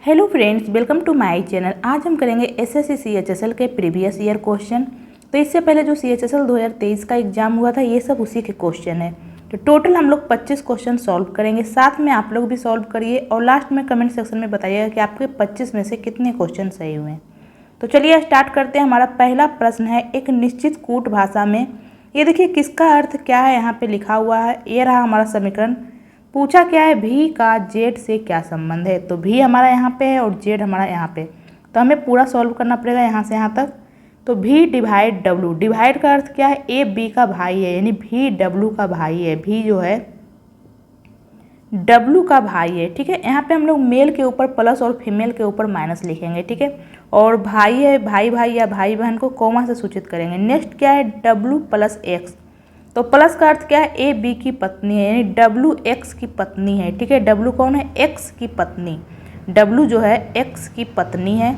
Hello friends, welcome to my channel. आज हम करेंगे एसएससी सीएचएसएल के प्रीवियस ईयर क्वेश्चन। तो इससे पहले जो सीएचएसएल 2023 का एग्जाम हुआ था, ये सब उसी के क्वेश्चन है। तो टोटल हम लोग 25 क्वेश्चन सॉल्व करेंगे, साथ में आप लोग भी सॉल्व करिए और लास्ट में कमेंट सेक्शन में बताइएगा कि आपके 25 में से कितने क्वेश्चन सही हुए हैं। तो चलिए स्टार्ट करते हैं। हमारा पहला प्रश्न है, एक निश्चित कूट भाषा में ये देखिए किसका अर्थ क्या है, यहाँ पे लिखा हुआ है। ये रहा हमारा समीकरण। पूछा क्या है, भी का जेड से क्या संबंध है। तो भी हमारा यहाँ पे है और जेड हमारा यहाँ पे, तो हमें पूरा सॉल्व करना पड़ेगा यहाँ से यहाँ तक। तो भी डिवाइड डब्लू, डिवाइड का अर्थ क्या है, ए बी का भाई है, यानी भी डब्लू का भाई है। भी जो है डब्लू का भाई है, ठीक है। यहाँ पे हम लोग मेल के ऊपर प्लस और फीमेल के ऊपर माइनस लिखेंगे, ठीक है। और भाई है, भाई भाई या भाई बहन को कॉमा से सूचित करेंगे। नेक्स्ट क्या है, डब्लू प्लस एक्स। तो प्लस का अर्थ क्या है, ए बी की पत्नी है, यानी डब्लू एक्स की पत्नी है, ठीक है। डब्लू कौन है, एक्स की पत्नी। डब्लू जो है एक्स की पत्नी है,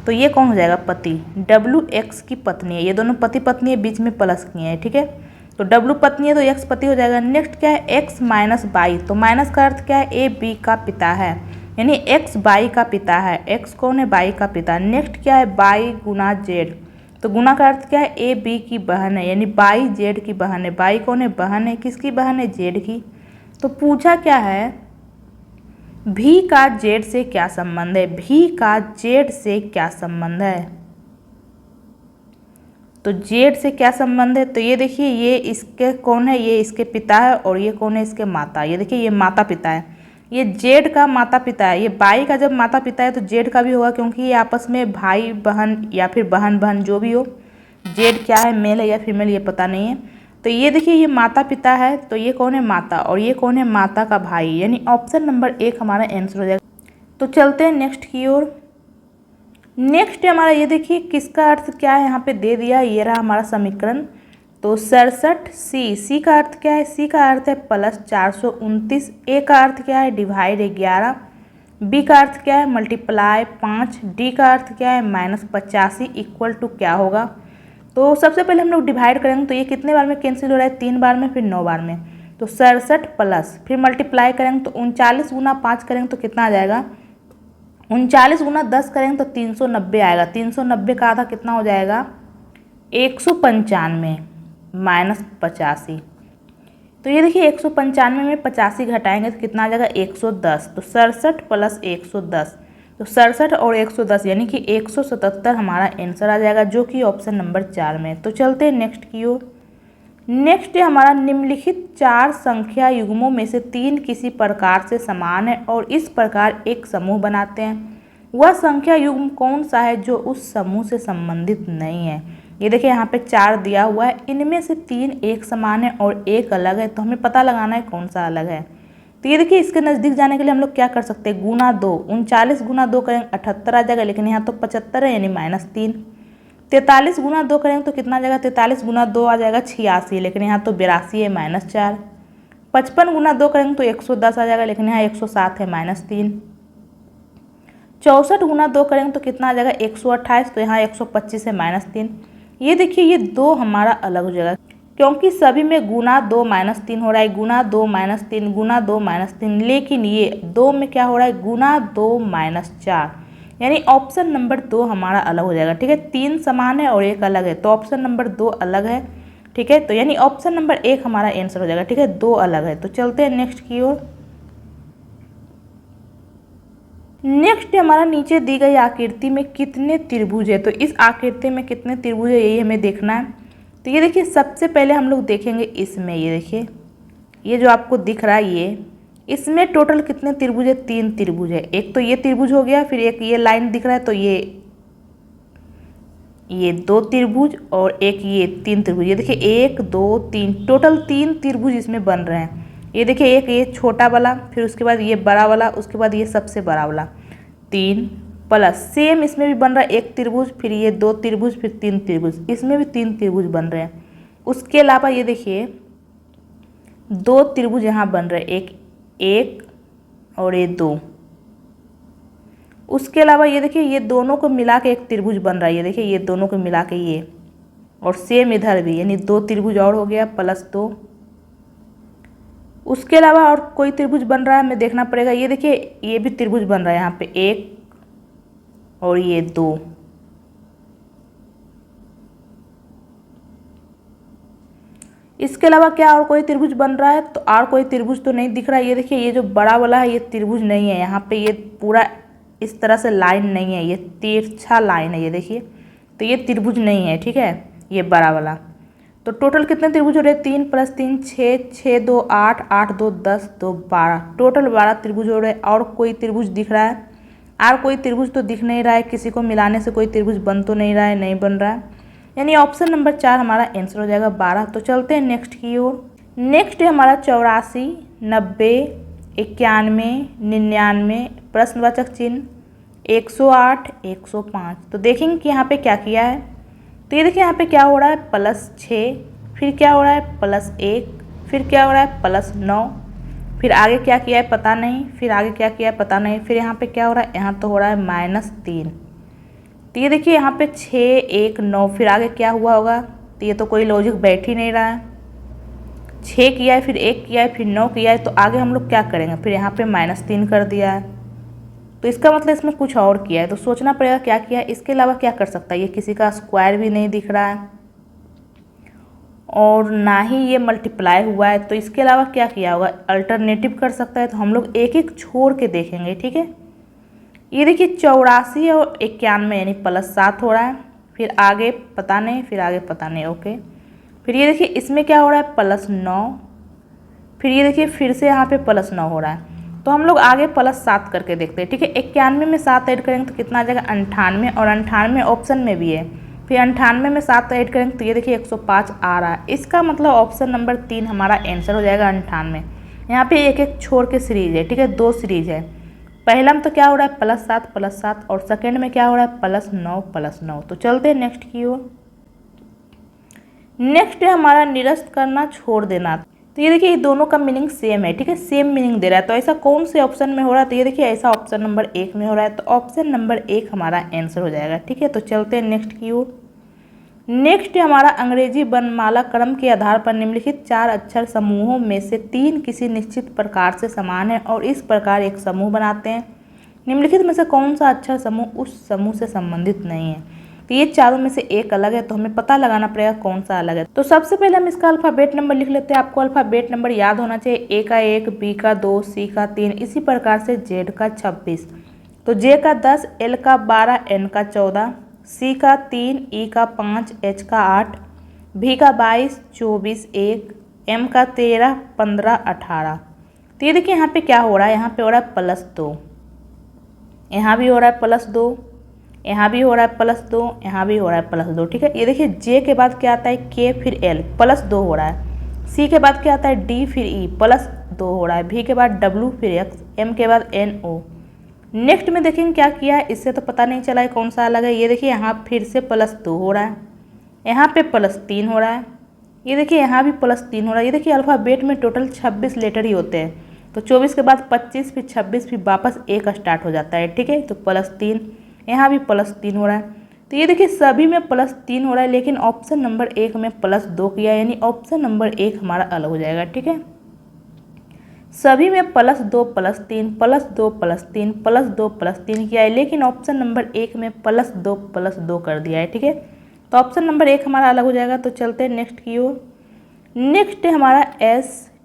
तो ये कौन हो जाएगा, पति। डब्लू एक्स की पत्नी है, ये दोनों पति पत्नी है, बीच में प्लस किए हैं, ठीक है। तो डब्लू पत्नी है तो एक्स पति हो जाएगा। नेक्स्ट क्या है, एक्स माइनस बाई। तो माइनस का अर्थ क्या है, ए बी का पिता है, यानी एक्स बाई का पिता है। एक्स कौन है, बाई का पिता। नेक्स्ट क्या है, बाई गुना जेड। तो गुना का अर्थ क्या है, ए बी की बहन है, यानी बाई जेड की बहन है। बाई कौन है, बहन है, किसकी बहन है, जेड की। तो पूछा क्या है, भी का जेड से क्या संबंध है। भी का जेड से क्या संबंध है, तो जेड से क्या संबंध है। तो ये देखिए, ये इसके कौन है, ये इसके पिता है, और ये कौन है, इसके माता। ये देखिए, ये माता पिता है, ये जेड का माता पिता है। ये बाई का जब माता पिता है तो जेड का भी होगा, क्योंकि ये आपस में भाई बहन या फिर बहन बहन जो भी हो। जेड क्या है, मेल है या फीमेल, ये पता नहीं है। तो ये देखिए, ये माता पिता है, तो ये कौन है, माता, और ये कौन है, माता का भाई, यानी ऑप्शन नंबर 1 हमारा आंसर हो जाएगा। तो चलते हैं नेक्स्ट की ओर। नेक्स्ट हमारा ये देखिए, किसका अर्थ क्या है, यहाँ पे दे दिया। ये रहा हमारा समीकरण। तो 67 सी, सी का अर्थ क्या है, सी का अर्थ है प्लस 429। ए का अर्थ क्या है, डिवाइड 11। बी का अर्थ क्या है, मल्टीप्लाई 5। डी का अर्थ क्या है, माइनस 85 इक्वल टू क्या होगा। तो सबसे पहले हम लोग डिवाइड करेंगे, तो ये कितने बार में कैंसिल हो रहा है, 3 बार में, फिर 9 बार में। तो 67 प्लस फिर मल्टीप्लाई करेंगे तो 39 गुना 5 करेंगे तो कितना आ जाएगा, 39 गुना 10 करेंगे तो 390 आएगा। 390 का आधा कितना हो जाएगा, 195 माइनस 85। तो ये देखिए, 195 में 85 घटाएंगे तो कितना आ जाएगा, 110। तो 67 प्लस 110, तो 67 और 110 यानी कि 177 हमारा आंसर आ जाएगा, जो कि ऑप्शन नंबर 4 में। तो चलते हैं नेक्स्ट की ओर। नेक्स्ट है हमारा, निम्नलिखित 4 संख्या युग्मों में से 3 किसी प्रकार से समान है और इस प्रकार एक समूह बनाते हैं। वह संख्या युग्म कौन सा है जो उस समूह से संबंधित नहीं है। ये देखिए, यहाँ पे 4 दिया हुआ है, इनमें से 3 एक समान है और एक अलग है, तो हमें पता लगाना है कौन सा अलग है। तो ये देखिए, इसके नज़दीक जाने के लिए हम लोग क्या कर सकते हैं, गुना 2। 39 गुना 2 करेंगे 78 आ जाएगा, लेकिन यहाँ तो 75 है, यानी -3। 43 गुना 2 करेंगे तो कितना आ जाएगा, 43 गुना 2 आ जाएगा 86, लेकिन यहाँ तो 82 है, -4। 55 गुना 2 करेंगे तो 110 आ जाएगा, लेकिन यहाँ 107 है, -3। 64 गुना 2 करेंगे तो कितना आ जाएगा, 128, तो यहाँ 125 है, -3। ये देखिए, ये 2 हमारा अलग हो जाएगा, क्योंकि सभी में गुना 2 -3 हो रहा है, गुना 2 -3, गुना 2 -3, लेकिन ये 2 में क्या हो रहा है, गुना 2 -4, यानी ऑप्शन नंबर 2 हमारा अलग हो जाएगा, ठीक है। 3 समान है और एक अलग है, तो ऑप्शन नंबर 2 अलग है, ठीक है। तो यानी ऑप्शन नंबर 1 हमारा आंसर हो जाएगा, ठीक है। 2 अलग है। तो चलते हैं नेक्स्ट की ओर। नेक्स्ट हमारा, नीचे दी गई आकृति में कितने त्रिभुज है। तो इस आकृति में कितने त्रिभुज है, यही हमें देखना है। तो ये देखिए, सबसे पहले हम लोग देखेंगे इसमें, ये देखिए, ये जो आपको दिख रहा है, ये इसमें टोटल कितने त्रिभुज है, 3 त्रिभुज है। एक तो ये त्रिभुज हो गया, फिर एक ये लाइन दिख रहा है, तो ये 2 त्रिभुज और एक ये 3 त्रिभुज। ये देखिए, 1 2 3, टोटल 3 त्रिभुज इसमें बन रहे हैं। ये देखिए, एक ये छोटा वाला, फिर उसके बाद ये बड़ा वाला, उसके बाद ये सबसे बड़ा वाला, 3 प्लस सेम इसमें भी बन रहा है 1 त्रिभुज, फिर ये 2 त्रिभुज, फिर 3 त्रिभुज, इसमें भी 3 त्रिभुज बन रहे हैं। उसके अलावा ये देखिए, 2 त्रिभुज यहाँ बन रहे हैं, एक और ये 2। उसके अलावा ये देखिए, ये दोनों को मिला के एक त्रिभुज बन रहा है। ये देखिए, ये दोनों को मिला के ये, और सेम इधर भी, यानी 2 त्रिभुज और हो गया, +2। उसके अलावा और कोई त्रिभुज बन रहा है हमें देखना पड़ेगा। ये देखिए ये भी त्रिभुज बन रहा है यहाँ पे 1 और ये 2। इसके अलावा क्या और कोई त्रिभुज बन रहा है? तो और कोई त्रिभुज तो नहीं दिख रहा है। ये देखिए ये जो बड़ा वाला है ये त्रिभुज नहीं है, यहाँ पे ये पूरा इस तरह से लाइन नहीं है, ये तिरछा लाइन है, ये देखिए। तो ये त्रिभुज नहीं है, ठीक है, ये बड़ा वाला। तो टोटल कितने त्रिभुज हो रहे हैं? 3 + 3 6, 6 2 8, 8 2 10, 2 12, टोटल 12 त्रिभुज हो रहे हैं। और कोई त्रिभुज दिख रहा है? और कोई त्रिभुज तो दिख नहीं रहा है, किसी को मिलाने से कोई त्रिभुज बन तो नहीं रहा है, नहीं बन रहा है, यानी ऑप्शन नंबर 4 हमारा आंसर हो जाएगा 12। तो चलते हैं नेक्स्ट की ओर। नेक्स्ट है हमारा 84, 90, 91, 99, प्रश्नवाचक चिन्ह, 108, 105। तो देखेंगे कि यहाँ पे क्या किया है। तो ये देखिए यहाँ पे क्या हो रहा है, +6, फिर क्या हो रहा है +1, फिर क्या हो रहा है +9, फिर आगे क्या किया है पता नहीं, फिर आगे क्या किया है पता नहीं, फिर यहाँ पे क्या हो रहा है, यहाँ तो हो रहा है -3। तो ये देखिए यहाँ पे 6, 1, 9, फिर आगे क्या हुआ होगा? तो ये तो कोई लॉजिक बैठ ही नहीं रहा है। 6 किया है, फिर 1 किया है, फिर 9 किया है, तो आगे हम लोग क्या करेंगे? फिर यहाँ पे -3 कर दिया है, तो इसका मतलब इसमें कुछ और किया है। तो सोचना पड़ेगा क्या किया है। इसके अलावा क्या कर सकता है? ये किसी का स्क्वायर भी नहीं दिख रहा है और ना ही ये मल्टीप्लाई हुआ है। तो इसके अलावा क्या किया होगा? अल्टरनेटिव कर सकता है। तो हम लोग एक एक छोड़ के देखेंगे, ठीक है। ये देखिए 84 और 91 यानी +7 हो रहा है, फिर आगे पता नहीं, फिर आगे पता नहीं, ओके। फिर ये देखिए इसमें क्या हो रहा है +9, फिर ये देखिए फिर से यहाँ पे +9 हो रहा है। तो हम लोग आगे +7 करके देखते हैं, ठीक है। 91 में 7 ऐड करेंगे तो कितना आ जाएगा? 98, और 98 ऑप्शन में भी है। फिर 98 में 7 ऐड करेंगे तो ये देखिए 105 आ रहा है। इसका मतलब ऑप्शन नंबर 3 हमारा आंसर हो जाएगा 98। यहाँ पे एक एक छोड़ के सीरीज है, ठीक है, 2 सीरीज है। पहला में तो क्या हो रहा है +7 +7, और सेकेंड में क्या हो रहा है +9 +9। तो चलते हैं नेक्स्ट की ओर। नेक्स्ट है हमारा निरस्त करना, छोड़ देना। तो ये देखिए ये दोनों का मीनिंग सेम है, ठीक है, सेम मीनिंग दे रहा है। तो ऐसा कौन से ऑप्शन में हो रहा है? तो ये देखिए ऐसा ऑप्शन नंबर 1 में हो रहा है। तो ऑप्शन नंबर 1 हमारा आंसर हो जाएगा, ठीक है। तो चलते हैं नेक्स्ट की ओर। नेक्स्ट है हमारा अंग्रेजी वर्णमाला क्रम के आधार पर निम्नलिखित 4 अक्षर समूहों में से 3 किसी निश्चित प्रकार से समान है और इस प्रकार एक समूह बनाते हैं। निम्नलिखित में से कौन सा अक्षर समूह उस समूह से संबंधित नहीं है? तो ये चारों में से एक अलग है, तो हमें पता लगाना पड़ेगा कौन सा अलग है। तो सबसे पहले हम इसका अल्फ़ाबेट नंबर लिख लेते हैं। आपको अल्फ़ाबेट नंबर याद होना चाहिए। ए का 1, बी का 2, सी का 3, इसी प्रकार से जेड का 26। तो जे का 10, एल का 12, एन का 14, सी का 3, ई का 5, एच का 8, भी का 22, 24, 1, एम का 13, 15, 18। तो ये देखिए यहाँ पे क्या हो रहा है, यहाँ पे हो रहा है +2, यहाँ भी हो रहा है +2, यहाँ भी हो रहा है +2, यहाँ भी हो रहा है +2, ठीक है। ये देखिए जे के बाद क्या आता है के, फिर एल, +2 हो रहा है। सी के बाद क्या आता है डी, फिर ई, +2 हो रहा है। भी के बाद डब्ल्यू, फिर एक्स, एम के बाद एन, ओ। नेक्स्ट में देखेंगे क्या किया है, इससे तो पता नहीं चला है कौन सा अलग है। ये देखिए यहाँ फिर से +2 हो रहा है, यहाँ पे +3 हो रहा है, ये देखिए यहाँ भी +3 हो रहा है। ये देखिए अल्फ़ाबेट में टोटल 26 लेटर ही होते हैं। तो 24 के बाद 25, फिर 26, फिर वापस 1 स्टार्ट हो जाता है, ठीक है। तो +3, यहाँ भी +3 हो रहा है। तो ये देखिए सभी में +3 हो रहा है, लेकिन ऑप्शन नंबर 1 में +2 किया, यानी ऑप्शन नंबर 1 हमारा अलग हो जाएगा, ठीक है। सभी में +2 +3 +2 +3 +2 +3 किया है, लेकिन ऑप्शन नंबर 1 में +2 +2 कर दिया है, ठीक है। तो ऑप्शन नंबर 1 हमारा अलग हो जाएगा। तो चलते हैं नेक्स्ट की ओर। नेक्स्ट है हमारा STRANGE।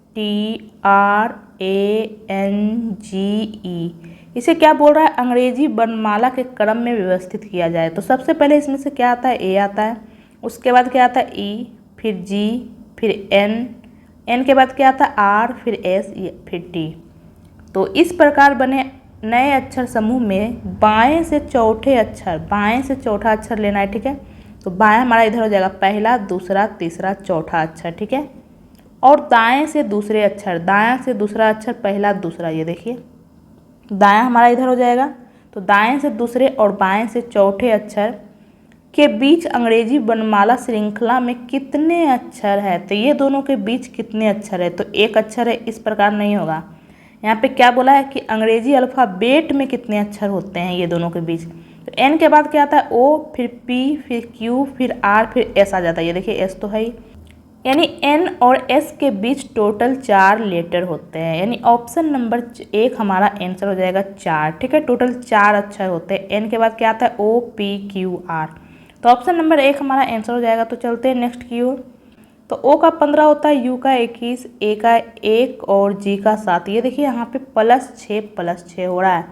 इसे क्या बोल रहा है? अंग्रेजी वर्णमाला के क्रम में व्यवस्थित किया जाए। तो सबसे पहले इसमें से क्या आता है? ए आता है, उसके बाद क्या आता है ई, फिर जी, फिर एन, एन के बाद क्या आता है आर, फिर एस, फिर टी। तो इस प्रकार बने नए अक्षर समूह में बाएं से चौथे अक्षर, बाएं से चौथा अक्षर लेना है, ठीक है। तो बाएं हमारा इधर हो जाएगा पहला, दूसरा, तीसरा, चौथा अक्षर, ठीक है। और दाएं से दूसरे अक्षर, दाएं से दूसरा अक्षर, पहला, दूसरा, ये देखिए दायां हमारा इधर हो जाएगा। तो दाएं से दूसरे और बाएं से चौथे अक्षर के बीच अंग्रेजी वर्णमाला श्रृंखला में कितने अक्षर है? तो ये दोनों के बीच कितने अक्षर है? तो एक अक्षर है, इस प्रकार नहीं होगा। यहाँ पे क्या बोला है कि अंग्रेजी अल्फ़ाबेट में कितने अक्षर होते हैं ये दोनों के बीच। तो एन के बाद क्या आता है ओ, फिर पी, फिर क्यू, फिर आर, फिर एस आ जाता है। ये देखिए एस तो है ही। यानी एन और एस के बीच टोटल 4 लेटर होते हैं, यानी ऑप्शन नंबर 1 हमारा आंसर हो जाएगा 4। ठीक है, टोटल 4 अक्षर होते हैं। एन के बाद क्या आता है, ओ पी क्यू आर, तो ऑप्शन नंबर 1 हमारा आंसर हो जाएगा। तो चलते हैं नेक्स्ट की ओर। तो ओ का 15 होता है, यू का 21, ए का 1 और जी का 7। ये देखिए यहाँ पे +6 हो रहा है।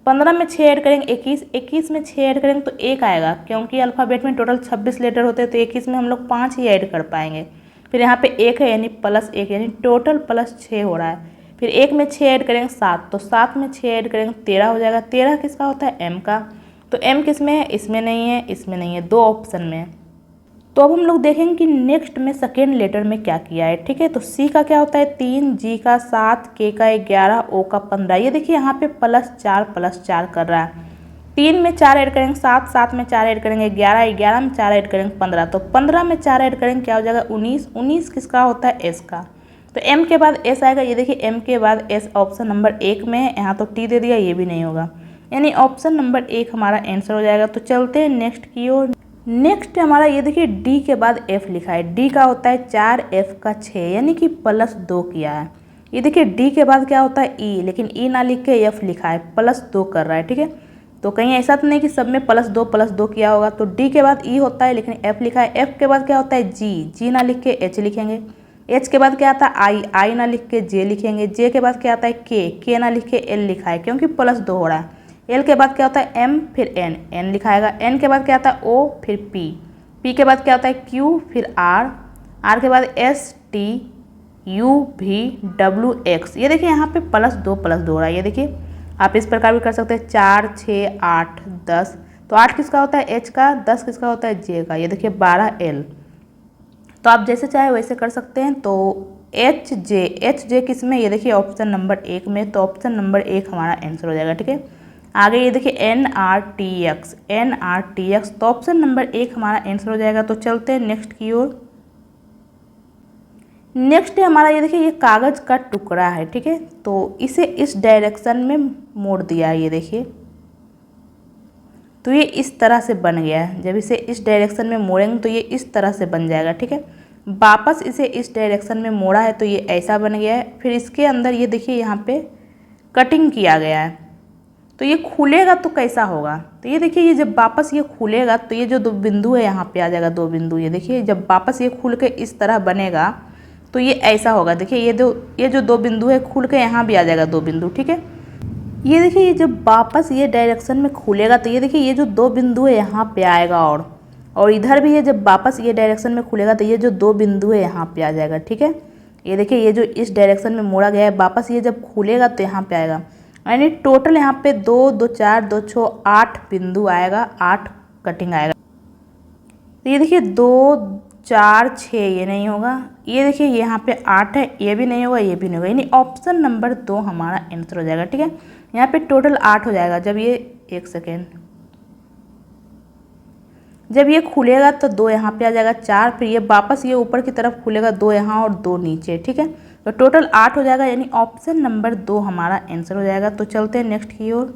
15 में 6 ऐड करेंगे 21, 21 में 6 ऐड करेंगे तो 1 आएगा, क्योंकि अल्फ़ाबेट में टोटल 26 लेटर होते हैं, तो 21 में हम लोग 5 ही ऐड कर पाएंगे। फिर यहाँ पे 1 है यानी +1, यानी टोटल +6 हो रहा है। फिर 1 में 6 ऐड करेंगे 7, तो 7 में 6 ऐड करेंगे 13 हो जाएगा। 13 किसका होता है, एम का। तो एम किस में है, इसमें नहीं है, इसमें नहीं है, 2 ऑप्शन में है। तो अब हम लोग देखेंगे कि नेक्स्ट में सेकेंड लेटर में क्या किया है। ठीक है, तो सी का क्या होता है 3, जी का 7, के का 11, ओ का 15। ये देखिए यहाँ पे +4 कर रहा है। 3 में 4 ऐड करेंगे 7, 7 में 4 ऐड करेंगे 11, 11 में 4 ऐड करेंगे 15, तो 15 में 4 ऐड करेंगे क्या हो जाएगा 19, 19 किसका होता है, एस का। तो एम के बाद एस आएगा। ये देखिए एम के बाद एस ऑप्शन नंबर 1 में है, यहाँ तो टी दे दिया, ये भी नहीं होगा, यानी ऑप्शन नंबर 1 हमारा आंसर हो जाएगा। तो चलते हैं नेक्स्ट की ओर। नेक्स्ट हमारा ये देखिए डी के बाद एफ लिखा है। डी का होता है 4, एफ का 6, यानी कि +2 किया है। ये देखिए डी के बाद क्या होता है ई, लेकिन ई ना लिख के एफ लिखा है, +2 कर रहा है। ठीक है, तो कहीं ऐसा तो नहीं कि सब में +2 किया होगा। तो डी के बाद ई होता है, लेकिन एफ लिखा है। एफ के बाद क्या होता है जी, जी ना लिख के एच लिखेंगे। एच के बाद क्या आता है आई, आई ना लिख के जे लिखेंगे। जे के बाद क्या आता है के ना लिख के एल लिखा है, क्योंकि +2 हो रहा है। एल के बाद क्या होता है एम, फिर एन, एन लिखाएगा। एन के बाद क्या आता है ओ, फिर पी, पी के बाद क्या होता है क्यू, फिर आर, आर के बाद S, T, U, V, W, X. ये देखिए यहाँ पे +2 हो रहा है। ये देखिए आप इस प्रकार भी कर सकते हैं, 4, 6, 8, 10। तो 8 किसका होता है एच का, 10 किसका होता है जे का। ये देखिए 12 एल। तो आप जैसे चाहे वैसे कर सकते हैं। तो एच जे किस में, ये देखिए ऑप्शन नंबर 1 में, तो ऑप्शन नंबर 1 हमारा आंसर हो जाएगा। ठीक है, आगे ये देखिए NRTX, NRTX, तो ऑप्शन नंबर 1 हमारा आंसर हो जाएगा। तो चलते हैं नेक्स्ट की ओर। नेक्स्ट है हमारा ये देखिए ये कागज़ का टुकड़ा है। ठीक है, तो इसे इस डायरेक्शन में मोड़ दिया है। ये देखिए, तो ये इस तरह से बन गया है। जब इसे इस डायरेक्शन में मोड़ेंगे तो ये इस तरह से बन जाएगा। ठीक है, वापस इसे इस डायरेक्शन में मोड़ा है तो ये ऐसा बन गया है। फिर इसके अंदर ये देखिए यहाँ पे कटिंग किया गया है, तो ये खुलेगा तो कैसा होगा। तो ये देखिए ये जब वापस ये खुलेगा तो ये जो 2 बिंदु है यहाँ पे आ जाएगा, 2 बिंदु। ये देखिए जब वापस ये खुल के इस तरह बनेगा तो ये ऐसा होगा। देखिए ये जो 2 बिंदु है खुल के यहाँ भी आ जाएगा 2 बिंदु। ठीक है, ये देखिए ये जब वापस ये डायरेक्शन में खुलेगा तो ये देखिए ये जो 2 बिंदु है यहाँ पे आएगा, और इधर भी ये जब वापस ये डायरेक्शन में खुलेगा तो ये जो 2 बिंदु है यहाँ पे आ जाएगा। ठीक है, ये देखिए ये जो इस डायरेक्शन में मोड़ा गया है वापस ये जब खुलेगा तो यहाँ पे आएगा, यानी टोटल यहाँ पे 2, 2, 4, 2, 6, 8 बिंदु आएगा, 8 कटिंग आएगा। तो ये देखिए 2, 4, 6 ये नहीं होगा। ये देखिए यहाँ पे 8 है, ये भी नहीं होगा, ये भी नहीं होगा, यानी ऑप्शन नंबर 2 हमारा आंसर हो जाएगा। ठीक है, यहाँ पे टोटल 8 हो जाएगा। जब ये एक सेकेंड, जब ये खुलेगा तो 2 यहाँ पे आ जाएगा, 4, फिर ये वापस ये ऊपर की तरफ खुलेगा, 2 यहाँ और 2 नीचे। ठीक है, तो टोटल 8 हो जाएगा, यानी ऑप्शन नंबर 2 हमारा आंसर हो जाएगा। तो चलते हैं नेक्स्ट की ओर।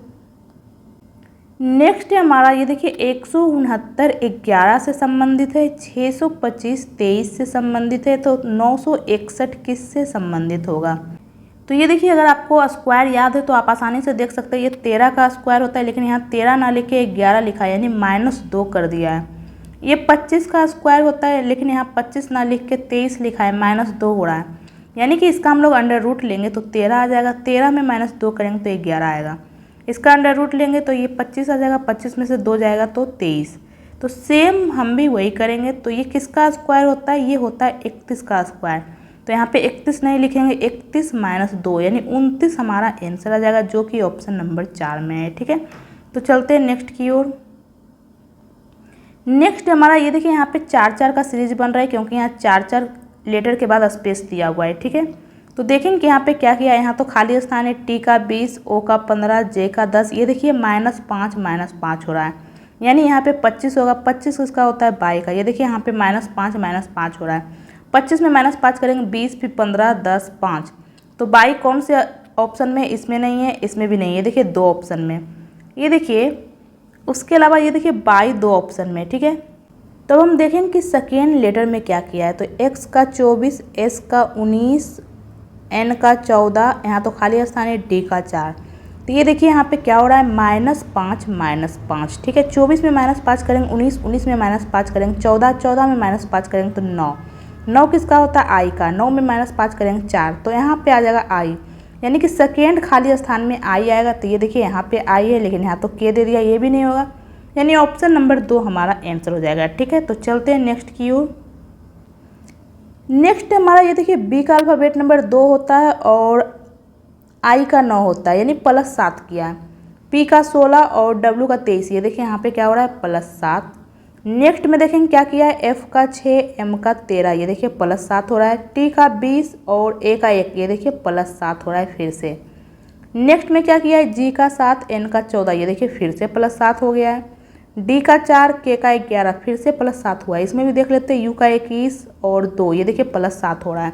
नेक्स्ट है हमारा ये देखिए 169 11 से संबंधित है, 625 23 से संबंधित है, तो 961 किस से संबंधित होगा। तो ये देखिए अगर आपको स्क्वायर याद है तो आप आसानी से देख सकते हैं। ये 13 का स्क्वायर होता है, लेकिन यहाँ 13 ना लिख के 11 लिखा है, यानी -2 कर दिया है। ये 25 का स्क्वायर होता है, लेकिन यहाँ 25 ना लिख के 23 लिखा है, -2 हो रहा है, यानी कि इसका हम लोग अंडर रूट लेंगे तो 13 आ जाएगा। 13 में -2 करेंगे तो ये 11 आएगा। इसका अंडर रूट लेंगे तो ये 25 आ जाएगा, 25 में से 2 जाएगा तो 23। तो सेम हम भी वही करेंगे। तो ये किसका स्क्वायर होता है, ये होता है 31 का स्क्वायर। तो यहाँ पे 31 नहीं लिखेंगे, 31 - 2 यानी 29 हमारा आंसर आ जाएगा, जो कि ऑप्शन नंबर 4 में है। ठीक है, तो चलते हैं नेक्स्ट की ओर। नेक्स्ट हमारा ये देखिए यहाँ पे 4-4 का सीरीज बन रहा है, क्योंकि यहाँ 4-4 लेटर के बाद स्पेस दिया हुआ है। ठीक है, तो देखेंगे कि यहाँ पे क्या किया है। यहाँ तो खाली स्थान है, टी का 20, ओ का 15, जे का 10। ये देखिए -5 -5 हो रहा है, यानी यहाँ पे 25 होगा। 25 किसका होता है, बाई का। ये देखिए यहाँ पे -5 -5 हो रहा है। 25 में -5 करेंगे 20, फिर 15, 10, 5। तो बाई कौन से ऑप्शन में, इसमें नहीं है, इसमें भी नहीं है, देखिए 2 ऑप्शन में। ये देखिए उसके अलावा ये देखिए बाई 2 ऑप्शन में। ठीक है, तो हम देखेंगे कि सेकेंड लेटर में क्या किया है। तो x का 24, s का 19, n का 14, यहाँ तो खाली स्थान है, d का 4। तो ये देखिए यहाँ पे क्या हो रहा है, -5 ठीक है। 24 में -5 करेंगे 19 में -5 करेंगे 14 में -5 करेंगे तो 9 किसका होता है, i का। 9 में -5 करेंगे 4, तो यहाँ पे आ जाएगा i, यानी कि सेकेंड खाली स्थान में i आएगा। तो ये देखिए यहाँ पे i है, लेकिन यहाँ तो k दे दिया, ये भी नहीं होगा, यानी ऑप्शन नंबर 2 हमारा आंसर हो जाएगा। ठीक है, तो चलते हैं नेक्स्ट की ओर। नेक्स्ट हमारा ये देखिए बी का अल्फ़ाबेट नंबर 2 होता है और आई का 9 होता है, यानी +7 किया है। पी का 16 और डब्ल्यू का 23, ये देखिए यहाँ पे क्या हो रहा है, +7। नेक्स्ट में देखेंगे क्या किया है, एफ का 6, एम का 13, ये देखिए +7 हो रहा है। टी का 20 और ए का 1, ये देखिए +7 हो रहा है फिर से। नेक्स्ट में क्या किया है, जी का 7, एन का 14, ये देखिए फिर से +7 हो गया है। डी का 4, के का 11, फिर से +7 हुआ है। इसमें भी देख लेते हैं, यू का 21 और 2, ये देखिए +7 हो रहा है।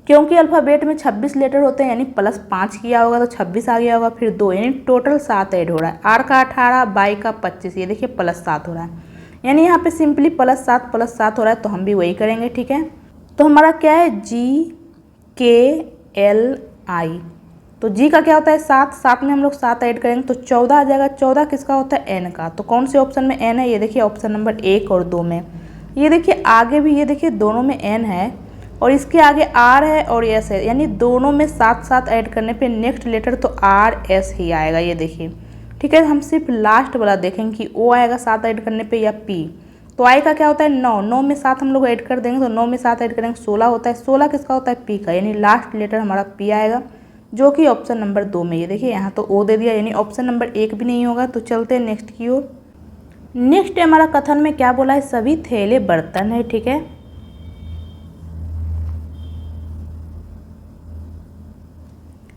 क्योंकि अल्फ़ाबेट में 26 लेटर होते हैं, यानी +5 किया होगा तो 26 आ गया होगा, फिर 2, यानी टोटल 7 ऐड हो रहा है। आर का 18, बाई का 25, ये देखिए +7 हो रहा है, यानी यहाँ पे सिंपली +7 हो रहा है, तो हम भी वही करेंगे। ठीक है, तो हमारा क्या है, GKLI। तो जी का क्या होता है, 7 में हम लोग 7 ऐड करेंगे तो 14 आ जाएगा। 14 किसका होता है, एन का। तो कौन से ऑप्शन में एन है, ये देखिए ऑप्शन नंबर 1 और 2 में। ये देखिए आगे भी, ये देखिए दोनों में एन है और इसके आगे आर है और एस है, यानी दोनों में 7 ऐड करने पे नेक्स्ट लेटर तो RS ही आएगा, ये देखिए। ठीक है, हम सिर्फ लास्ट वाला देखेंगे कि ओ आएगा 7 ऐड करने पे या पी। तो आई का क्या होता है, 9 में 7 हम लोग ऐड कर देंगे, तो 9 में 7 ऐड करेंगे 16 होता है। 16 किसका होता है, पी का, यानी लास्ट लेटर हमारा पी आएगा, जो कि ऑप्शन नंबर 2 में। ये देखिए यहाँ तो ओ दे दिया, यानी ऑप्शन नंबर 1 भी नहीं होगा। तो चलते हैं नेक्स्ट की ओर। नेक्स्ट हमारा कथन में क्या बोला है, सभी थैले बर्तन है। ठीक है,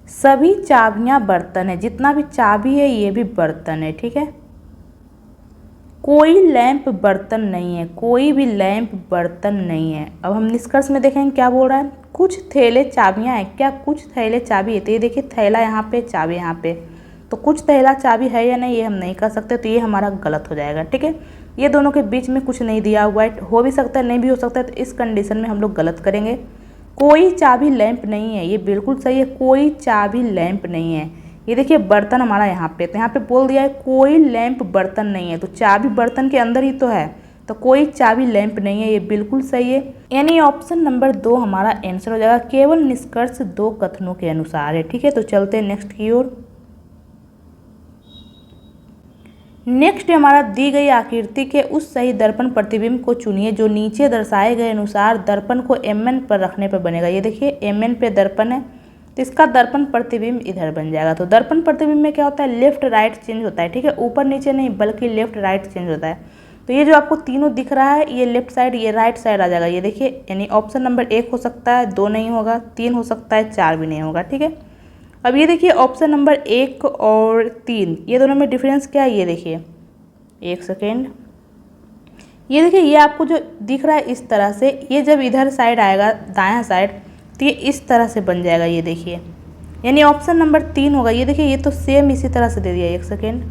सभी चाबियां बर्तन है, जितना भी चाबी है ये भी बर्तन है। ठीक है, कोई लैंप बर्तन नहीं है, कोई भी लैंप बर्तन नहीं है। अब हम निष्कर्ष में देखेंगे क्या बोल रहा है, कुछ थैले चाबियां हैं, क्या कुछ थैले चाबी है। तो ये देखिए थैला यहाँ पे, चाबी यहाँ पे, तो कुछ थैला चाबी है या नहीं, ये हम नहीं कर सकते, तो ये हमारा गलत हो जाएगा। ठीक है, ये दोनों के बीच में कुछ नहीं दिया हुआ है, हो भी सकता है नहीं भी हो सकता है, तो इस कंडीशन में हम लोग गलत करेंगे। कोई चाबी लैंप नहीं है, ये बिल्कुल सही है, कोई चाबी लैंप नहीं है। ये देखिए बर्तन हमारा यहाँ पे, तो यहाँ पे बोल दिया है कोई लैंप बर्तन नहीं है, तो चाबी बर्तन के अंदर ही तो है, तो कोई चाबी लैंप नहीं है, ये बिल्कुल सही है, यानी ऑप्शन नंबर 2 हमारा आंसर हो जाएगा। केवल निष्कर्ष 2 कथनों के अनुसार है। ठीक है, तो चलते हैं नेक्स्ट की ओर। नेक्स्ट हमारा, दी गई आकृति के उस सही दर्पण प्रतिबिंब को चुनिए जो नीचे दर्शाए गए अनुसार दर्पण को MN पर रखने पर बनेगा। ये देखिए MN पे दर्पण है, तो इसका दर्पण प्रतिबिंब इधर बन जाएगा। तो दर्पण प्रतिबिंब में क्या होता है, लेफ्ट राइट चेंज होता है। ठीक है, ऊपर नीचे नहीं बल्कि लेफ्ट राइट चेंज होता है। तो ये जो आपको तीनों दिख रहा है, ये लेफ्ट साइड, ये राइट साइड आ जाएगा। ये देखिए, यानी ऑप्शन नंबर 1 हो सकता है, 2 नहीं होगा, 3 हो सकता है, 4 भी नहीं होगा। ठीक है, अब ये देखिए ऑप्शन नंबर 1 और 3, ये दोनों में डिफरेंस क्या है, ये देखिए, एक सेकेंड, ये देखिए ये आपको जो दिख रहा है इस तरह से, ये जब इधर साइड आएगा दायां साइड, तो ये इस तरह से बन जाएगा। ये देखिए, यानी ऑप्शन नंबर 3 होगा। ये देखिए ये तो सेम इसी तरह से दे दिया, एक सेकेंड,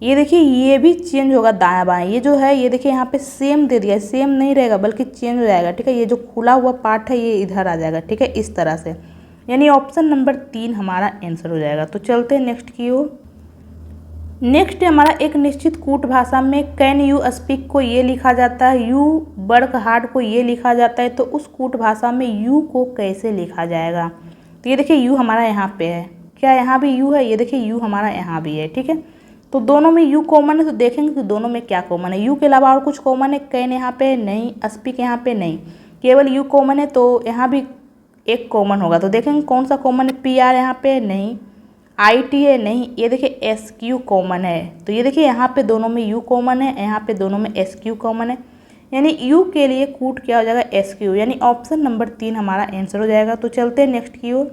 ये देखिए ये भी चेंज होगा दायां बाएं, ये जो है ये देखिए यहाँ पे सेम दे दिया है, सेम नहीं रहेगा बल्कि चेंज हो जाएगा। ठीक है, ये जो खुला हुआ पार्ट है ये इधर आ जाएगा। ठीक है, इस तरह से, यानी ऑप्शन नंबर 3 हमारा आंसर हो जाएगा। तो चलते हैं नेक्स्ट की ओर। नेक्स्ट हमारा, एक निश्चित कूट भाषा में कैन यू स्पीक को ये लिखा जाता है, यू वर्क हार्ड को ये लिखा जाता है, तो उस कूट भाषा में यू को कैसे लिखा जाएगा। तो ये देखिए यू हमारा यहाँ पे है, क्या यहाँ भी यू है, ये देखिए यू हमारा यहाँ भी है। ठीक है, तो दोनों में यू कॉमन है, तो देखेंगे कि दोनों में क्या कॉमन है। यू के अलावा और कुछ कॉमन है, कैन यहाँ पे नहीं, स्पीक यहाँ पे नहीं, केवल यू कॉमन है, तो यहाँ भी एक कॉमन होगा। तो देखेंगे कौन सा कॉमन है, PR यहाँ पे नहीं, IT है नहीं, ये देखिए SQ कॉमन है। तो ये देखिए यहाँ पे दोनों में U कॉमन है, यहाँ पे दोनों में SQ कॉमन है, यानी U के लिए कूट क्या हो जाएगा, SQ, यानी ऑप्शन नंबर 3 हमारा आंसर हो जाएगा। तो चलते हैं नेक्स्ट की ओर।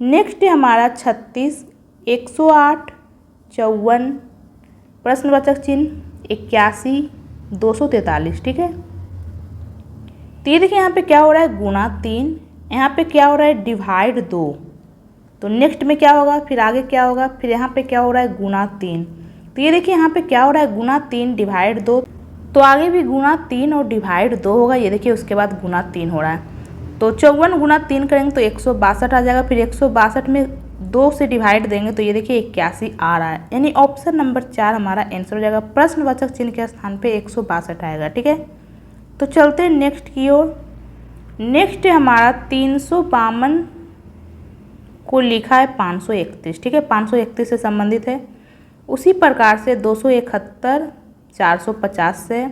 नेक्स्ट है हमारा 36, 108, 54, प्रश्नवाचक चिन्ह 81, 243। ठीक है, तो ये देखिए यहाँ पे क्या हो रहा है, गुणा 3, यहाँ पे क्या हो रहा है, डिवाइड 2। तो नेक्स्ट में क्या होगा, फिर आगे क्या होगा, फिर यहाँ पे क्या हो रहा है, गुणा 3। तो ये देखिए यहाँ पे क्या हो रहा है, गुना 3 डिवाइड 2, तो आगे भी गुना 3 और डिवाइड 2 होगा। ये देखिए उसके बाद गुना 3 हो रहा है, तो 54 गुना 3 करेंगे तो 162 आ जाएगा। फिर 162 में 2 से डिवाइड देंगे तो ये देखिए 81 आ रहा है, यानी ऑप्शन नंबर 4 हमारा आंसर हो जाएगा। प्रश्नवाचक चिन्ह के स्थान पे 162 आएगा। ठीक है, तो चलते हैं नेक्स्ट की ओर। नेक्स्ट है हमारा 352 को लिखा है 531। ठीक है, 531 से संबंधित है। उसी प्रकार से 271 450 से,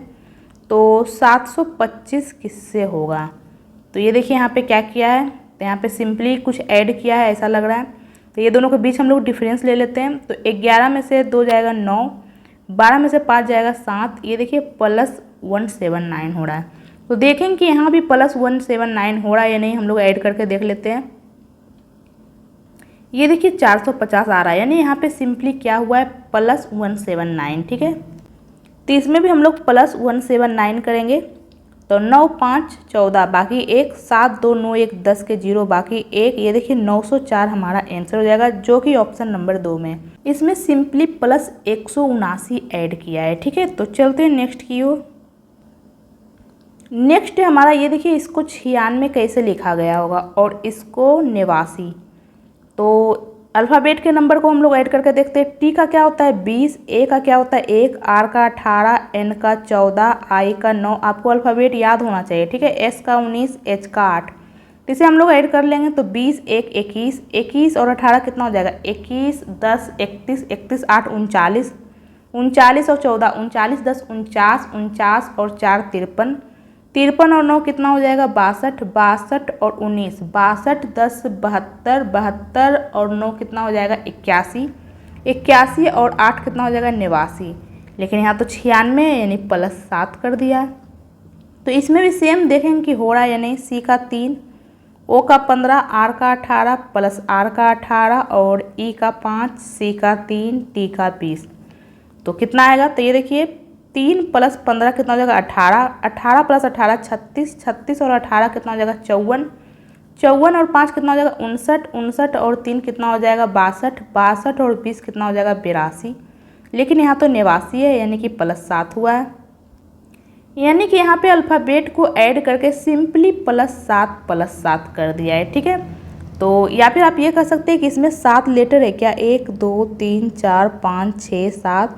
तो 725 किससे होगा। तो ये देखिए यहाँ पे क्या किया है, तो यहाँ पे सिंपली कुछ ऐड किया है ऐसा लग रहा है। तो ये दोनों के बीच हम लोग डिफरेंस ले लेते हैं। तो 11 में से 2 जाएगा 9, 12 में से 5 जाएगा 7, ये देखिए प्लस 179 हो रहा है। तो देखेंगे कि यहाँ भी प्लस 179 हो रहा है या नहीं, हम लोग ऐड करके देख लेते हैं। ये देखिए 450 आ रहा है, यानी यहाँ पे सिंपली क्या हुआ है, प्लस 179। ठीक है, तो इसमें भी हम लोग प्लस 179 करेंगे। तो 9 5 14 बाकी 1, 7 2 9 1 10 के 0 बाकी 1, ये देखिए 904 हमारा आंसर हो जाएगा, जो कि ऑप्शन नंबर 2 में। इसमें सिंपली प्लस 179 ऐड किया है। ठीक है, तो चलते हैं नेक्स्ट की ओर। नेक्स्ट है हमारा, ये देखिए इसको 96 कैसे लिखा गया होगा और इसको 89। तो अल्फ़ाबेट के नंबर को हम लोग ऐड करके देखते हैं। टी का क्या होता है 20, ए का क्या होता है 1, आर का 18, एन का 14, आई का 9। आपको अल्फ़ाबेट याद होना चाहिए। ठीक है, एस का 19, एच का 8। तो इसे हम लोग ऐड कर लेंगे तो 20 1 21, 21 और 18 कितना हो जाएगा 21, 10 31, 31 8 39, 39 और 14 39, 10 49, 49 और 4 53, 53 और 9 कितना हो जाएगा 62, 62 और 19 62, 10 72, 72 और 9 कितना हो जाएगा 81, 81 और 8 कितना हो जाएगा 89। लेकिन यहाँ तो 96 यानी प्लस 7 कर दिया। तो इसमें भी सेम देखेंगे कि हो रहा है या नहीं। सी का 3, ओ का 15, आर का 18 प्लस आर का 18 और ई का 5, सी का 3, टी का 20। तो कितना आएगा, तो ये देखिए 3 प्लस 15 कितना हो जाएगा 18, 18 प्लस 18 36, 36 और 18 कितना हो जाएगा 54, 54 और 5 कितना हो जाएगा 59, 59 और 3 कितना हो जाएगा 62, 62 और 20 कितना हो जाएगा 82। लेकिन यहाँ तो 89 है, यानी कि प्लस 7 हुआ है। यानी कि यहाँ पे अल्फ़ाबेट को ऐड करके सिंपली प्लस 7 कर दिया है। ठीक है, तो या फिर आप ये कह सकते हैं कि इसमें 7 लेटर है क्या, 1 2 3 4 5 6 7,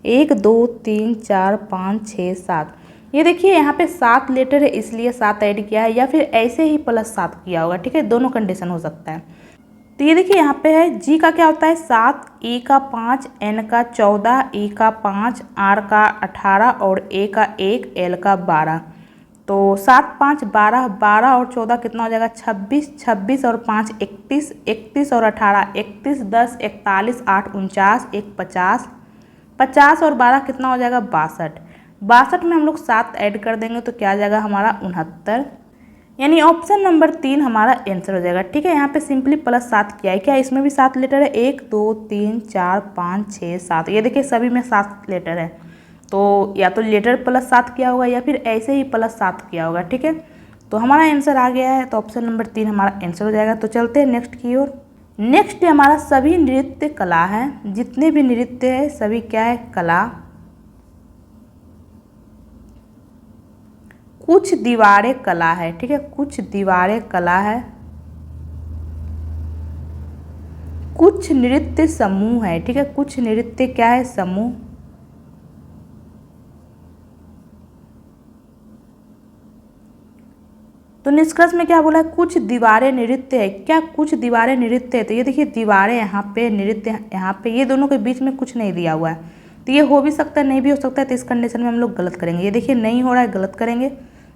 1 2 3 4 5 6 7। ये देखिए यहाँ पे 7 लेटर है इसलिए 7 ऐड किया है, या फिर ऐसे ही प्लस 7 किया होगा। ठीक है, दोनों कंडीशन हो सकता है। तो ये देखिए यहाँ पे है जी का क्या होता है 7, ई का 5, एन का 14, ई का 5, आर का 18 और ए का 1, एल का 12। तो 7 5 12, 12 और 14 कितना हो जाएगा 26, 26 और 5 31, 31 और 18 31, 10 41 8 49, 1 50, 50 और 12 कितना हो जाएगा 62, 62 में हम लोग 7 ऐड कर देंगे तो क्या आ जाएगा हमारा 69, यानी ऑप्शन नंबर 3 हमारा आंसर हो जाएगा। ठीक है, यहाँ पे सिंपली प्लस 7 किया है। क्या इसमें भी 7 लेटर है, 1 2 3 4 5 6 7। ये देखिए सभी में 7 लेटर है, तो या तो लेटर प्लस 7 किया होगा या फिर ऐसे ही प्लस 7 किया होगा। ठीक है, तो हमारा आंसर आ गया है, तो ऑप्शन नंबर 3 हमारा आंसर हो जाएगा। तो चलते हैं नेक्स्ट की ओर। नेक्स्ट हमारा सभी नृत्य कला है, जितने भी नृत्य है सभी क्या है कला। कुछ दीवारें कला है। ठीक है, कुछ दीवारें कला है। कुछ नृत्य समूह है। ठीक है, कुछ नृत्य क्या है समूह। तो निष्कर्ष में क्या बोला है, कुछ दीवारें नृत्य है। क्या कुछ दीवारें नृत्य है, तो ये देखिए दीवारें यहाँ पे, नृत्य यहाँ पे, ये दोनों के बीच में कुछ नहीं दिया हुआ है। तो ये हो भी सकता है नहीं भी हो सकता है, तो इस कंडीशन में हम लोग गलत करेंगे। ये देखिए नहीं हो रहा है, गलत करेंगे।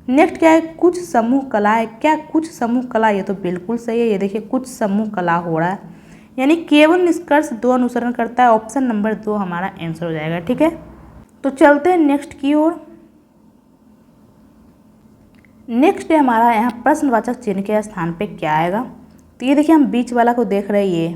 नेक्स्ट क्या है, कुछ समूह कला है। क्या कुछ समूह कला, ये तो बिल्कुल सही है। ये देखिए कुछ समूह कला हो रहा है, यानी केवल निष्कर्ष 2 अनुसरण करता है। ऑप्शन नंबर 2 हमारा आंसर हो जाएगा। ठीक है, तो चलते हैं नेक्स्ट की ओर। नेक्स्ट है हमारा यहाँ प्रश्नवाचक चिन्ह के स्थान पे क्या आएगा। तो ये देखिए हम बीच वाला को देख रहे हैं ये,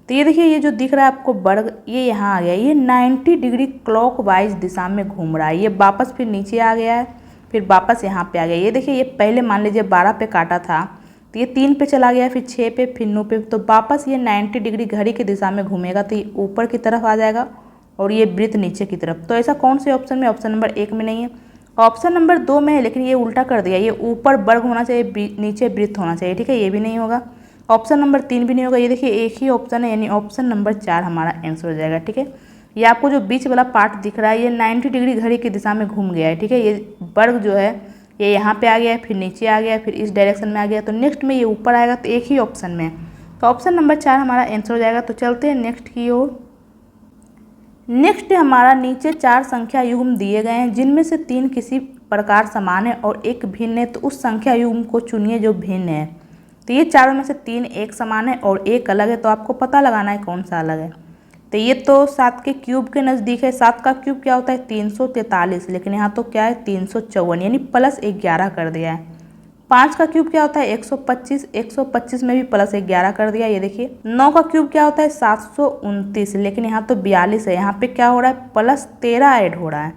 तो ये देखिए ये जो दिख रहा है आपको वर्ग, ये यहाँ आ गया। ये 90 डिग्री क्लॉकवाइज दिशा में घूम रहा है। ये वापस फिर नीचे आ गया है, फिर वापस यहाँ पे आ गया। ये देखिए ये पहले मान लीजिए 12 पे काटा था, तो ये 3 पे चला गया, फिर 6 पे, फिर 9 पे, तो वापस ये 90 डिग्री घड़ी की दिशा में घूमेगा, तो ये ऊपर की तरफ आ जाएगा और ये वृत्त नीचे की तरफ। तो ऐसा कौन से ऑप्शन में, ऑप्शन नंबर 1 में नहीं है, ऑप्शन नंबर 2 में है, लेकिन ये उल्टा कर दिया, ये ऊपर वर्ग होना चाहिए, नीचे वृत्त होना चाहिए, ठीक है, ये भी नहीं होगा। ऑप्शन नंबर 3 भी नहीं होगा। ये देखिए एक ही ऑप्शन है, यानी ऑप्शन नंबर 4 हमारा आंसर हो जाएगा, ठीक है। ये आपको जो बीच वाला पार्ट दिख रहा है ये 90 डिग्री घड़ी की दिशा में घूम गया है, ठीक है। ये वर्ग जो है ये यहाँ पे आ गया है, फिर नीचे आ गया, फिर इस डायरेक्शन में आ गया, तो नेक्स्ट में ये ऊपर आएगा, तो एक ही ऑप्शन में, तो ऑप्शन नंबर 4 हमारा आंसर हो जाएगा। तो चलते हैं नेक्स्ट की ओर। नेक्स्ट हमारा नीचे 4 संख्या युग्म दिए गए हैं, जिनमें से 3 किसी प्रकार समान है और एक भिन्न है, तो उस संख्या युग्म को चुनिए जो भिन्न है। तो ये चारों में से 3 एक समान है और एक अलग है, तो आपको पता लगाना है कौन सा अलग है। तो ये तो 7 के क्यूब के नज़दीक है। 7 का क्यूब क्या होता है 343, लेकिन यहाँ तो क्या है 354, यानी प्लस 11 कर दिया है। 5 का क्यूब क्या होता है 125, 125 में भी प्लस 11 कर दिया, ये देखिए। 9 का क्यूब क्या होता है 729, लेकिन यहाँ तो 42 है, यहाँ पे क्या हो रहा है प्लस 13 ऐड हो रहा है।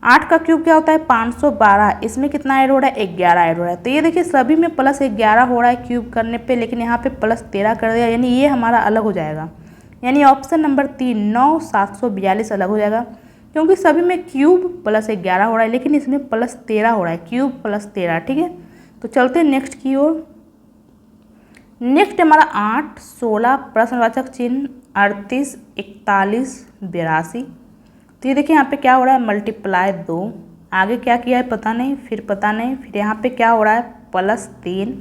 8 का क्यूब क्या होता है 512, इसमें कितना ऐड हो रहा है 11 ऐड हो रहा है। तो ये देखिए सभी में प्लस 11 हो रहा है क्यूब करने पे, लेकिन यहाँ पे प्लस 13 कर दिया, यानी ये हमारा अलग हो जाएगा। यानी ऑप्शन नंबर 3 9 742 अलग हो जाएगा, क्योंकि सभी में क्यूब प्लस 11 हो रहा है, लेकिन इसमें प्लस 13 हो रहा है, क्यूब प्लस 13, ठीक है। तो चलते हैं नेक्स्ट की ओर। नेक्स्ट हमारा 8 16 प्रश्नवाचक चिन्ह 38 41 82। तो ये देखिए यहाँ पे क्या हो रहा है मल्टीप्लाई 2, आगे क्या किया है पता नहीं, फिर पता नहीं, फिर यहाँ पे क्या हो रहा है प्लस 3,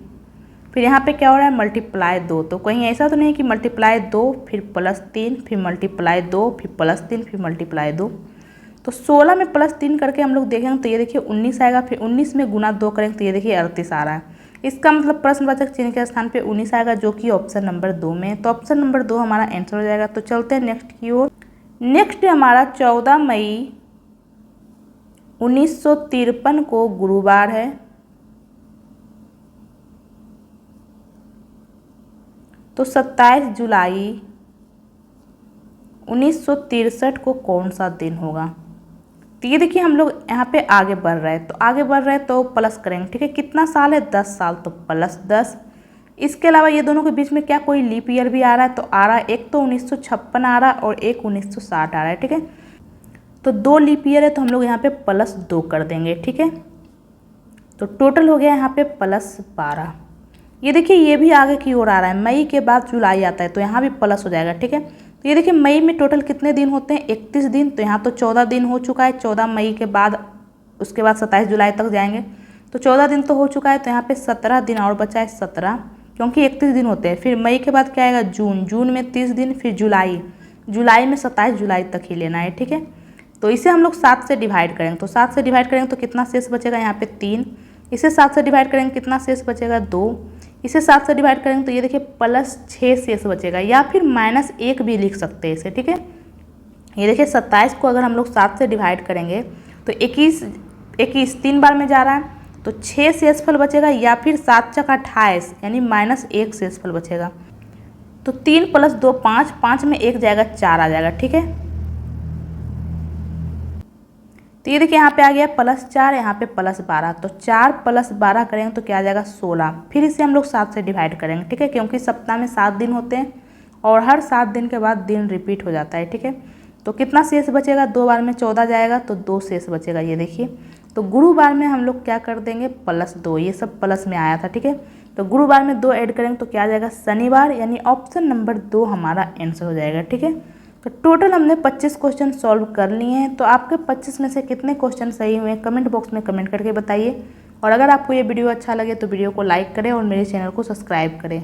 फिर यहाँ पे क्या हो रहा है मल्टीप्लाई 2। तो कहीं ऐसा तो नहीं कि मल्टीप्लाई 2 फिर प्लस 3 फिर मल्टीप्लाई 2 फिर प्लस 3 फिर मल्टीप्लाई 2। तो 16 में प्लस 3 करके हम लोग देखेंगे तो ये देखिए 19 आएगा, फिर 19 में गुना 2 करेंगे तो ये देखिए 38 आ रहा है। इसका मतलब प्रश्नवाचक चिन्ह के स्थान पे 19 आएगा, जो कि ऑप्शन नंबर 2 में। तो ऑप्शन नंबर 2 हमारा आंसर हो जाएगा। तो चलते हैं नेक्स्ट की ओर। नेक्स्ट हमारा 14 मई 1953 को गुरुवार है, तो 27 जुलाई 1963 को कौन सा दिन होगा। तो ये देखिए हम लोग यहाँ पे आगे बढ़ रहे हैं, तो आगे बढ़ रहे हैं तो प्लस करेंगे, ठीक है। कितना साल है 10 साल, तो प्लस 10। इसके अलावा ये दोनों के बीच में क्या कोई लीप ईयर भी आ रहा है, तो आ रहा है, एक तो 1956 आ रहा है और एक 1960 आ रहा है, ठीक है। तो 2 लीप ईयर है, तो हम लोग यहाँ पे प्लस 2 कर देंगे, ठीक है। तो टोटल हो गया यहाँ पे प्लस 12। ये देखिए ये भी आगे की ओर आ रहा है, मई के बाद जुलाई आता है, तो यहाँ भी प्लस हो जाएगा, ठीक है। तो ये देखिए मई में टोटल कितने दिन होते हैं 31 दिन, तो यहाँ तो 14 दिन हो चुका है। 14 मई के बाद उसके बाद 27 जुलाई तक जाएंगे, तो 14 दिन तो हो चुका है, तो यहाँ पे 17 दिन और बचा है 17, क्योंकि 31 दिन होते हैं। फिर मई के बाद क्या आएगा जून, जून में 30 दिन, फिर जुलाई, जुलाई में 27 जुलाई तक ही लेना है, ठीक है। तो इसे हम लोग 7 से डिवाइड करेंगे, तो 7 से डिवाइड करेंगे तो कितना शेष बचेगा यहाँ पे 3, इसे 7 से डिवाइड करेंगे कितना शेष बचेगा 2, इसे 7 से डिवाइड करेंगे तो ये देखिए प्लस 6 शेष बचेगा, या फिर -1 भी लिख सकते हैं इसे, ठीक है। ये देखिए 27 को अगर हम लोग 7 से डिवाइड करेंगे तो 21 3 बार में जा रहा है, तो 6 शेषफल बचेगा, या फिर 7 चक 28 यानी -1 शेषफल बचेगा। तो 3 + 2 5, 5 में 1 जाएगा 4 आ जाएगा, ठीक है। तो ये देखिए यहाँ पे आ गया +4, यहाँ पे +12, तो 4 + 12 करेंगे तो क्या आ जाएगा 16। फिर इसे हम लोग 7 से डिवाइड करेंगे, ठीक है, क्योंकि सप्ताह में 7 दिन होते हैं और हर 7 दिन के बाद दिन रिपीट हो जाता है, ठीक है। तो कितना शेष बचेगा, 2 बार में 14 जाएगा, तो 2 शेष बचेगा, ये देखिए। तो गुरुवार में हम लोग क्या कर देंगे +2, ये सब प्लस में आया था, ठीक है। तो गुरुवार में 2 ऐड करेंगे तो क्या आ जाएगा शनिवार, यानी ऑप्शन नंबर 2 हमारा आंसर हो जाएगा, ठीक है। तो टोटल हमने 25 क्वेश्चन सॉल्व कर लिए हैं। तो आपके 25 में से कितने क्वेश्चन सही हुए हैं कमेंट बॉक्स में कमेंट करके बताइए। और अगर आपको ये वीडियो अच्छा लगे तो वीडियो को लाइक करें और मेरे चैनल को सब्सक्राइब करें।